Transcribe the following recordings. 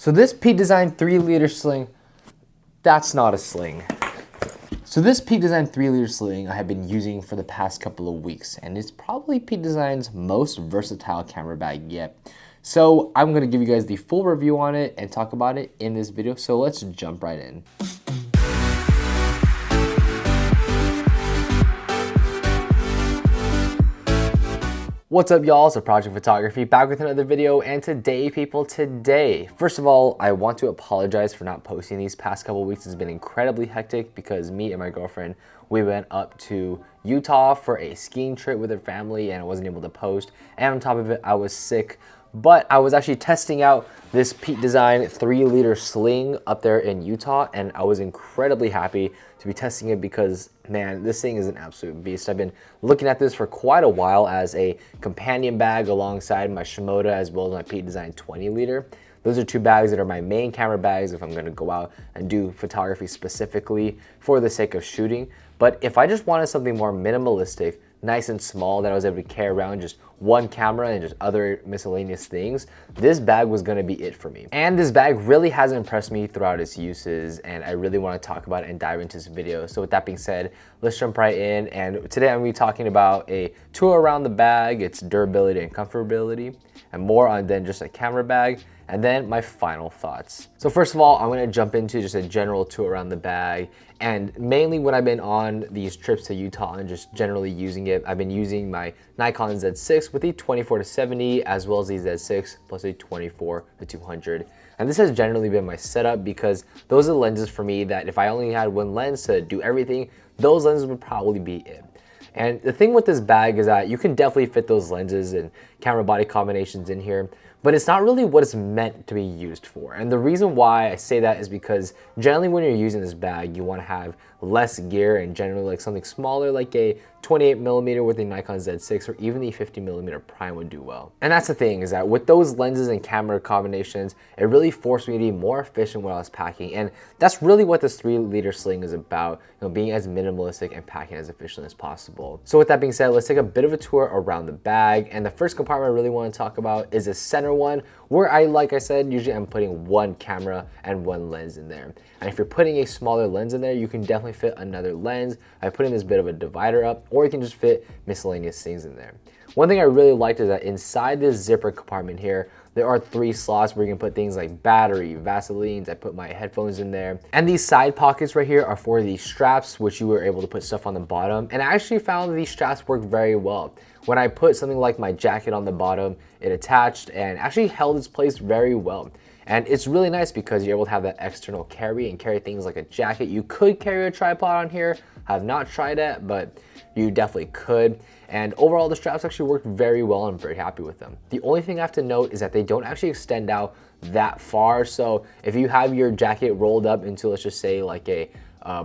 So this Pete Design 3-liter sling, that's not a sling. So this Pete Design 3-liter sling I have been using for the past couple of weeks, and it's probably Pete Design's most versatile camera bag yet. So I'm gonna give you guys the full review on it and talk about it in this video, so let's jump right in. What's up, y'all? It's Project Photography back with another video, and today, first of all, I want to apologize for not posting these past couple weeks. It's been incredibly hectic because me and my girlfriend, we went up to Utah for a skiing trip with her family and I wasn't able to post. And on top of it, I was sick. But I was actually testing out this Pete Design 3-liter sling up there in Utah, and I was incredibly happy to be testing it because, man, this thing is an absolute beast. I've been looking at this for quite a while as a companion bag alongside my Shimoda as well as my Pete Design 20-liter. Those are two bags that are my main camera bags if I'm gonna go out and do photography specifically for the sake of shooting. But if I just wanted something more minimalistic, nice and small that I was able to carry around just one camera and just other miscellaneous things, this bag was gonna be it for me. And this bag really has impressed me throughout its uses, and I really wanna talk about it and dive into this video. So with that being said, let's jump right in. And today I'm gonna be talking about a tour around the bag, its durability and comfortability, and more on than just a camera bag, and then my final thoughts. So first of all, I'm gonna jump into just a general tour around the bag. And mainly when I've been on these trips to Utah and just generally using it, I've been using my Nikon Z6 with the 24-70 as well as the Z6 plus a 24-200. And this has generally been my setup because those are the lenses for me that if I only had one lens to do everything, those lenses would probably be it. And the thing with this bag is that you can definitely fit those lenses and camera body combinations in here, but it's not really what it's meant to be used for. And the reason why I say that is because generally when you're using this bag, you want to have less gear and generally like something smaller like a 28mm with a Nikon Z6 or even the 50mm prime would do well. And that's the thing, is that with those lenses and camera combinations, it really forced me to be more efficient when I was packing. And that's really what this 3-liter sling is about, being as minimalistic and packing as efficiently as possible. So with that being said, let's take a bit of a tour around the bag. And the first compartment I really want to talk about is the center one, where like I said, usually I'm putting one camera and one lens in there. And if you're putting a smaller lens in there, you can definitely fit another lens by putting this bit of a divider up, or you can just fit miscellaneous things in there. One thing I really liked is that inside this zipper compartment here, there are 3 slots where you can put things like battery, Vaselines. I put my headphones in there. And these side pockets right here are for these straps, which you were able to put stuff on the bottom. And I actually found these straps work very well. When I put something like my jacket on the bottom, it attached and actually held its place very well. And it's really nice because you're able to have that external carry and carry things like a jacket. You could carry a tripod on here. I have not tried it, but you definitely could. And overall, the straps actually worked very well. I'm very happy with them. The only thing I have to note is that they don't actually extend out that far. So if you have your jacket rolled up into, let's just say like a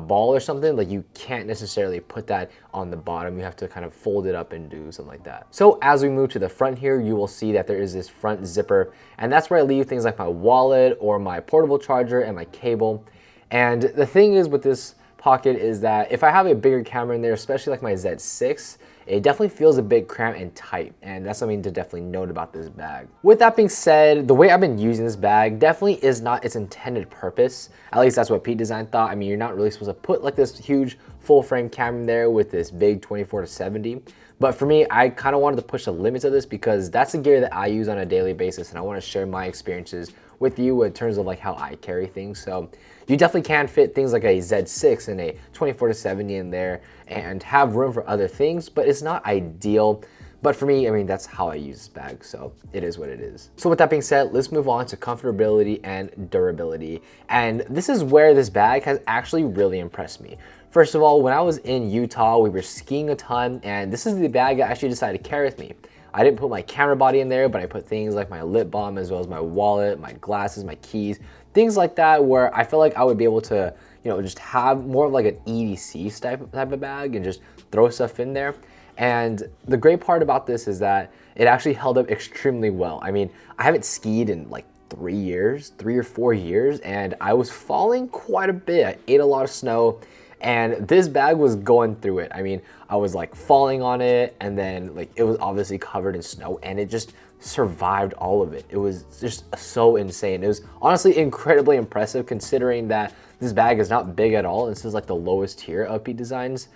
ball or something, like you can't necessarily put that on the bottom. You have to kind of fold it up and do something like that. So as we move to the front here, you will see that there is this front zipper, and that's where I leave things like my wallet or my portable charger and my cable. And the thing is with this pocket is that if I have a bigger camera in there, especially like my Z6, it definitely feels a bit cramped and tight, and that's something to definitely note about this bag. With that being said, the way I've been using this bag definitely is not its intended purpose. At least that's what Pete Design thought. I mean, you're not really supposed to put like this huge full frame camera in there with this big 24-70. But for me, I kind of wanted to push the limits of this because that's the gear that I use on a daily basis, and I want to share my experiences with you in terms of like how I carry things. So you definitely can fit things like a Z6 and a 24-70 in there and have room for other things, but it's not ideal. But for me, I mean, that's how I use this bag, so it is what it is. So with that being said, let's move on to comfortability and durability. And this is where this bag has actually really impressed me. First of all, when I was in Utah, we were skiing a ton, and this is the bag I actually decided to carry with me. I didn't put my camera body in there, but I put things like my lip balm as well as my wallet, my glasses, my keys, things like that, where I feel like I would be able to, just have more of like an EDC type of bag and just throw stuff in there. And the great part about this is that it actually held up extremely well. I mean, I haven't skied in like 3 or 4 years, and I was falling quite a bit. I ate a lot of snow, and this bag was going through it. I mean, I was like falling on it, and then like it was obviously covered in snow, and it just survived all of it. It was just so insane. It was honestly incredibly impressive considering that this bag is not big at all. This is like the lowest tier of Pete Designs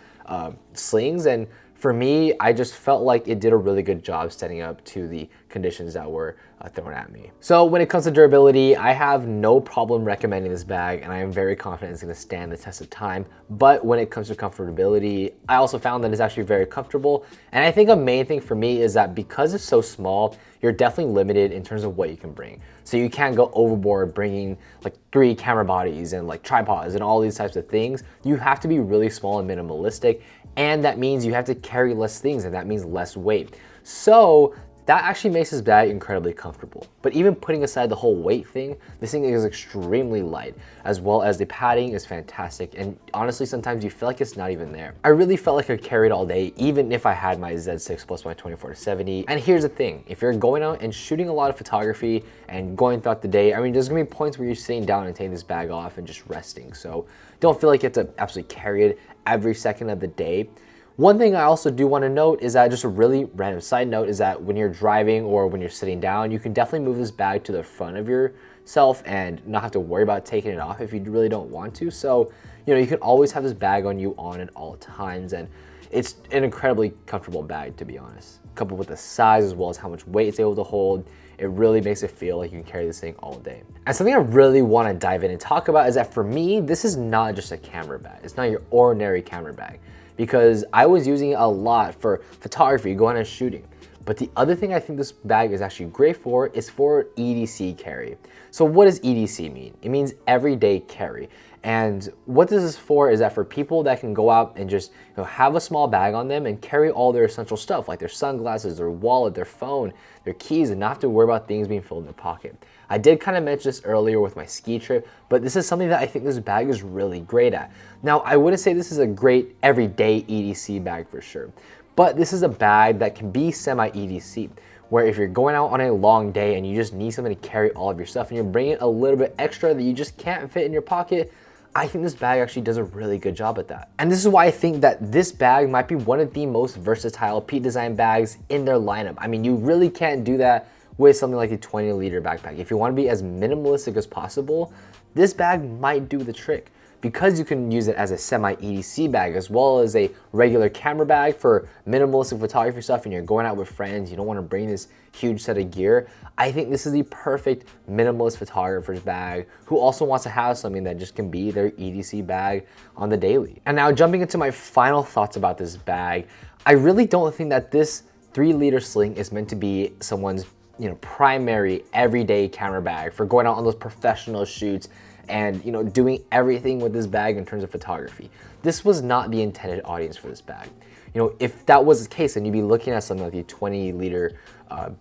slings, and for me, I just felt like it did a really good job standing up to the conditions that were thrown at me. So when it comes to durability, I have no problem recommending this bag, and I am very confident it's gonna stand the test of time. But when it comes to comfortability, I also found that it's actually very comfortable. And I think a main thing for me is that because it's so small, you're definitely limited in terms of what you can bring. So you can't go overboard bringing like 3 camera bodies and like tripods and all these types of things. You have to be really small and minimalistic, and that means you have to carry less things, and that means less weight. So that actually makes this bag incredibly comfortable. But even putting aside the whole weight thing, this thing is extremely light, as well as the padding is fantastic. And honestly, sometimes you feel like it's not even there. I really felt like I could carry it all day, even if I had my Z6 plus my 24-70. And here's the thing, if you're going out and shooting a lot of photography and going throughout the day, I mean, there's gonna be points where you're sitting down and taking this bag off and just resting. So don't feel like you have to absolutely carry it every second of the day. One thing I also do want to note is that, just a really random side note, is that when you're driving or when you're sitting down, you can definitely move this bag to the front of yourself and not have to worry about taking it off if you really don't want to. So, you know, you can always have this bag on you on at all times, and it's an incredibly comfortable bag, to be honest. Coupled with the size as well as how much weight it's able to hold, it really makes it feel like you can carry this thing all day. And something I really want to dive in and talk about is that for me, this is not just a camera bag. It's not your ordinary camera bag, because I was using it a lot for photography, going and shooting. But the other thing I think this bag is actually great for is for EDC carry. So what does EDC mean? It means everyday carry. And what this is for is that for people that can go out and just, you know, have a small bag on them and carry all their essential stuff, like their sunglasses, their wallet, their phone, their keys, and not have to worry about things being filled in their pocket. I did kind of mention this earlier with my ski trip, but this is something that I think this bag is really great at. Now, I wouldn't say this is a great everyday EDC bag for sure, but this is a bag that can be semi-EDC, where if you're going out on a long day and you just need something to carry all of your stuff and you're bringing a little bit extra that you just can't fit in your pocket, I think this bag actually does a really good job at that. And this is why I think that this bag might be one of the most versatile Pete Design bags in their lineup. I mean, you really can't do that with something like a 20-liter backpack. If you want to be as minimalistic as possible, this bag might do the trick, because you can use it as a semi-EDC bag as well as a regular camera bag for minimalistic photography stuff, and you're going out with friends, you don't want to bring this huge set of gear. I think this is the perfect minimalist photographer's bag who also wants to have something that just can be their EDC bag on the daily. And now jumping into my final thoughts about this bag, I really don't think that this 3-liter sling is meant to be someone's, you know, primary everyday camera bag for going out on those professional shoots and, you know, doing everything with this bag in terms of photography. This was not the intended audience for this bag. You know, if that was the case, then you'd be looking at something like the 20-liter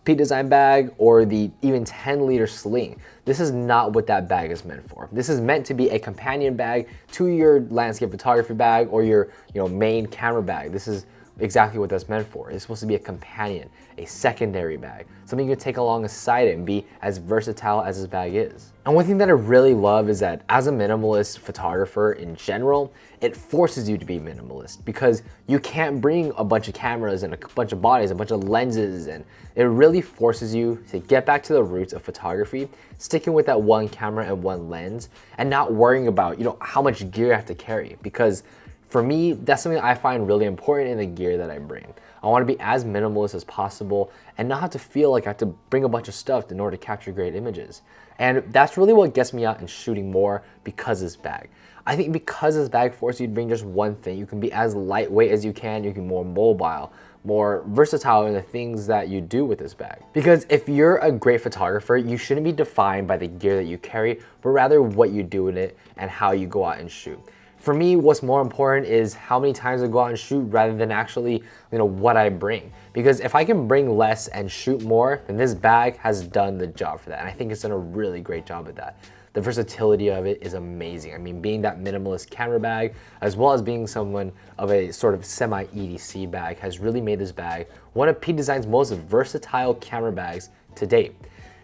Pete Design bag or the even 10-liter sling. This is not what that bag is meant for. This is meant to be a companion bag to your landscape photography bag or your, you know, main camera bag. This is exactly what that's meant for. It's supposed to be a companion, a secondary bag, something you can take alongside it and be as versatile as this bag is. And one thing that I really love is that as a minimalist photographer in general, it forces you to be minimalist, because you can't bring a bunch of cameras and a bunch of bodies, a bunch of lenses, and it really forces you to get back to the roots of photography, sticking with that one camera and one lens, and not worrying about, you know, how much gear you have to carry. Because for me, that's something I find really important in the gear that I bring. I want to be as minimalist as possible and not have to feel like I have to bring a bunch of stuff in order to capture great images. And that's really what gets me out and shooting more, because of this bag. I think because this bag forces you to bring just one thing, you can be as lightweight as you can be more mobile, more versatile in the things that you do with this bag. Because if you're a great photographer, you shouldn't be defined by the gear that you carry, but rather what you do with it and how you go out and shoot. For me, what's more important is how many times I go out and shoot rather than actually, you know, what I bring. Because if I can bring less and shoot more, then this bag has done the job for that. And I think it's done a really great job at that. The versatility of it is amazing. I mean, being that minimalist camera bag, as well as being someone of a sort of semi-EDC bag, has really made this bag one of Pete Design's most versatile camera bags to date.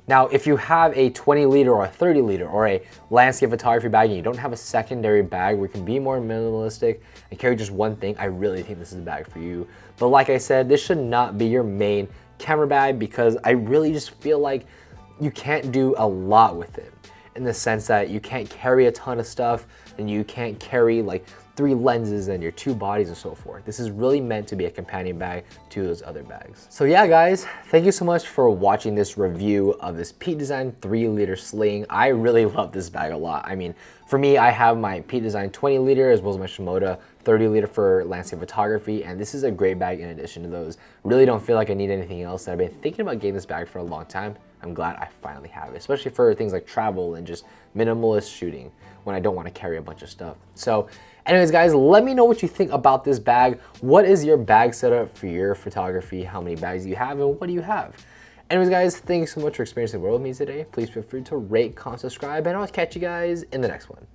Now, if you have a 20-liter or a 30-liter or a landscape photography bag and you don't have a secondary bag where you can be more minimalistic and carry just one thing, I really think this is the bag for you. But like I said, this should not be your main camera bag because I really just feel like you can't do a lot with it, in the sense that you can't carry a ton of stuff and you can't carry like 3 lenses and your 2 bodies and so forth. This is really meant to be a companion bag to those other bags. So yeah guys, thank you so much for watching this review of this Pete Design 3-liter sling. I really love this bag a lot. I mean, for me, I have my Pete Design 20-liter as well as my Shimoda 30-liter for landscape photography, and this is a great bag in addition to those. Really don't feel like I need anything else, and I've been thinking about getting this bag for a long time. I'm glad I finally have it, especially for things like travel and just minimalist shooting when I don't want to carry a bunch of stuff. So anyways guys, let me know what you think about this bag. What is your bag setup for your photography? How many bags do you have and what do you have? Anyways guys, thank you so much for experiencing the world with me today. Please feel free to rate, comment, subscribe, and I'll catch you guys in the next one.